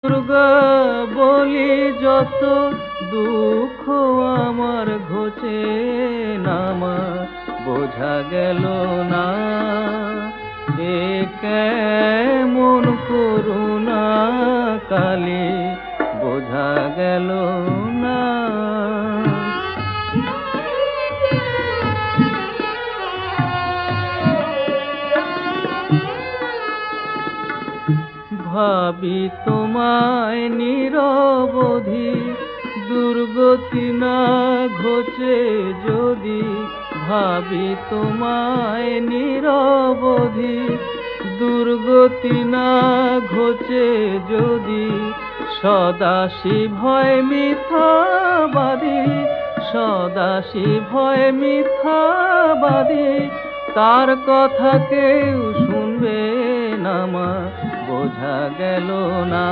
দুর্গা বলি যত দুঃখ আমার ঘোচে না মা, বোঝা গেল না এ কেমন করুণা কালী, বোঝা গেল না। ভাবি তোমায় নিরবধি দুর্গতি না ঘোচে যদি, ভাবি তোমায় নিরবধি দুর্গতি না ঘোচে যদি, সদাশিব হয় মিথ্যাবাদী, সদাশিব হয় মিথ্যাবাদী, তার কথা কেউ শুনবে না মা, বোঝা গেল না।